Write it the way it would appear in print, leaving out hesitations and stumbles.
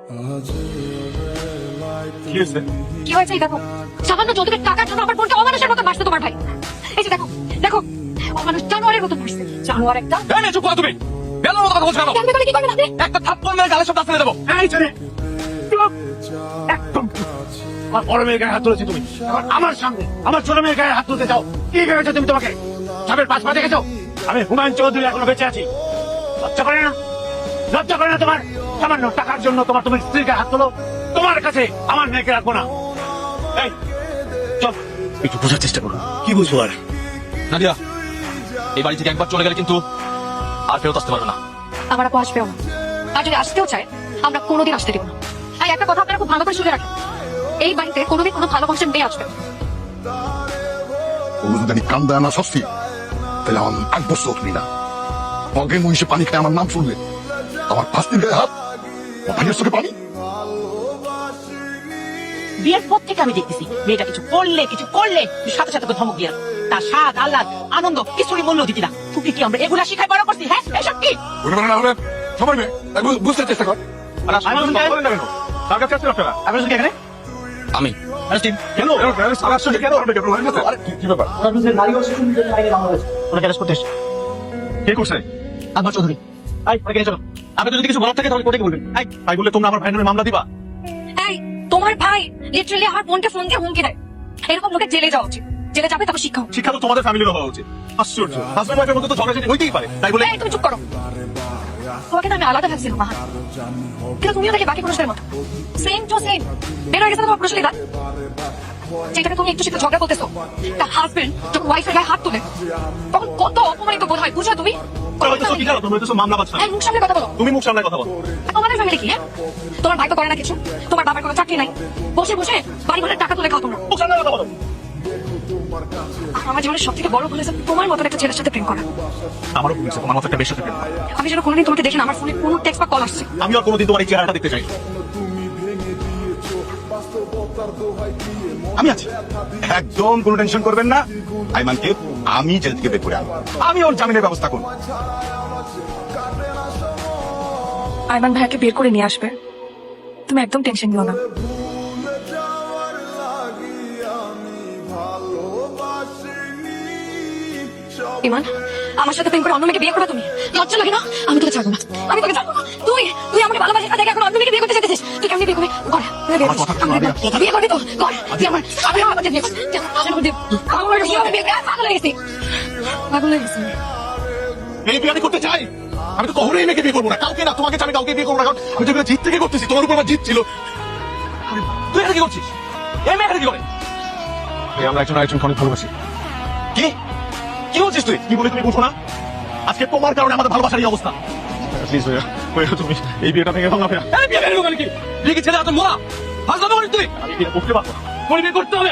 কি হয়েছে দেখো, সামান্য যৌতুকের টাকার জন্য আমার বোনকে অমানুষের মতো মারছে তোমার ভাই। এই যে দেখো দেখো, অমানুষ জানোয়ারের মতো মারছে, জানোয়ার একটা। চুপ করো তুমি, বেলার মতো কথা বলছো কেন? জানবে বলে কি করবেন আপনি? একটা থাপ্পড় মেরে গালে সব দাঁত ফেলে দেবো। এই ছেলে, চুপ। একদম চুপ। আমার বড় মেয়ের গায়ে হাত তুলেছি তুমি, এখন আমার সামনে আমার ছোট মেয়ের গায়ে হাত তুলতে চাও? কি ভেবেছো তুমি? তোমাকে সাপের পাঁচ পা দেখেছো? আমি হুমায়ুন চৌধুরী এখনো বেঁচে আছি। লজ্জা করে না? লজ্জা করে না তোমার? সামান্য টাকার জন্য তোমার স্ত্রীর গায়ে হাত তোলো। তোমার কাছে আমার মেয়েকে রাখবো না। এই চল, একটু বোঝার চেষ্টা করো। কি বুঝবো আর? নাদিয়া, এই বাড়ি থেকে একবার চলে গেলে কিন্তু আর ফেরত আসতে পারবে না। আমার আপু আসবেও না, আর যদি আসতেও চায় আমরা কোনোদিন আসতে দেবো না। আর একটা কথা আপনারা খুব ভালো করে শুনে রাখেন, এই বাড়িতে কোনোদিন কোনো ভালো বংশের মেয়ে আসবে না। জানি কান্দা না সস্তি, তাহলে আমার 8 বছর উঠবি না। অজ্ঞান মহিষে পানি খায় আমার নাম শুনলে, আমার 5 দিন গায়ে হাত, ভাইয়ের চোখে পানি। বিয়ের পর থেকে আমি দেখতেছি মেয়েটা কিছু করলে সাথে সাথে ধমক দিয়ে তার স্বাদ আহ্লাদ আনন্দ কিছুরই মূল্য দিতি না। তুমি কি আমরা এগুলা শিখাই বড় করছি? হ্যাঁ, এসব কি? না হলে সময় নেই, বুঝতে চেষ্টা কর। আমি কেন কি ব্যাপার? কে করছে? আমার চৌধুরী। চলো, আপনি যদি কিছু বলার থাকে তাহলে কোর্টে বলবেন। তাই বলে তোমরা আমার ভাইয়ের নামে মামলা দিবা? এই তোমার ভাই লিটারালি আমার বোনকে ফোন দিয়ে হুমকি দেয়। এরকম লোকের জেলে যাওয়া উচিত, জেলে যাবে তারপর শিক্ষা হবে। শিক্ষা তো তোমাদের ফ্যামিলিরও হওয়া উচিত। আশ্চর্য, হাজবেন্ড ওয়াইফের মধ্যে তো ঝগড়াঝাটি হইতেই পারে। তাই বলে এই তুমি চুপ করো। তোমাকে তো আমি আলাদা ভাবছিলাম মাহান, কিন্তু তুমিও দেখি বাকি পুরুষদের মতো সেম টু সেম বের হয়ে গেছে তোমার পুরুষের দাঁত। যেটাকে তুমি একটু সেটা ঝগড়া করতেছো, তার হাজবেন্ড যখন ওয়াইফের গায়ে হাত তোলে তখন কত অপমানিত বোধ হয়, বুঝো তুমি? মামলা বাচ্চা এই মুখ সামনে কথা বলো। তুমি মুখ সামলায় কথা বলো। তোমাদের ফ্যামিলি কি? তোমার ভাই তো করে না কিছু, তোমার বাবার কোনো চাকরি নাই, বসে বসে বাড়ি ঘরের টাকা তুলে খাও তোমরা। মুখ সামলায় কথা বলো। আমার জীবনের সব থেকে বড় ভুল হয়েছে তোমার মতন একটা ছেলের সাথে প্রেম করা। আমারও ভুল হয়েছে, তোমার মতো একটা বেশ সাথে প্রেম করা। আমি যেন কোনোদিন তোমাকে দেখি না আমার ফোনে কোনো টেক্সট বা কল আসছে। আমি আর কোনোদিন তোমার এই চেহারাটা দেখতে চাই না। আমি আছি, একদম কোনো টেনশন করবেন না। আইমানকে আমি জেল থেকে বের করে আনবো, আমি ওর জামিনের ব্যবস্থা করবো। আইমান ভাইয়াকে বের করে নিয়ে আসবে, তুমি একদম টেনশন নিও না। ইমান, আমার সাথে প্রেম করে অন্য মেয়েকে বিয়ে করো তুমি? লজ্জা লাগে না? আমি তোকে ছাড়বো না, আমি তোকে ছাড়বো না। তুই তুই আমাকে ভালোবাসিস না দেখে এখন অন্য মেয়েকে বিয়ে করতে চাইছিস? তুই কেমনি বিয়ে করবি? কর, বিয়ে করবি তো কর। তুই আমার আমি আমার বিয়ে কর। আমার বিয়ে করে পাগল হয়ে গেছি, পাগল হয়ে গেছি। এই বিয়ে আমি করতে চাই। আমি তো কখনোই এই মেয়েকে বিয়ে করবো না, কাউকে না। তোমাকে আমি কাউকে বিয়ে করবো না, কারণ আমি যেগুলো জিত থেকে করতেছি, তোমার উপর আমার জিত ছিল। তুই এখানে কি করছিস? এই মেয়ে এখানে কি করে? আমরা একজন আরেকজনকে অনেক ভালোবাসি। কি কি বলছিস তুই? কি বলে তুমি বুঝো না? আজকে তোমার কারণে আমাদের ভালোবাসার এই অবস্থা। প্লিজ ভাইয়া, তুমি এই বিয়েটা ভেঙে দাও না ভাইয়া। বিয়ে ভেঙে দেবো নাকি? বিয়ে কি ছেলে হাতে মোড়া? ভালো কথা বলিস তুই? আমি বিয়ে করতে পারবো না, বিয়ে করতে হবে।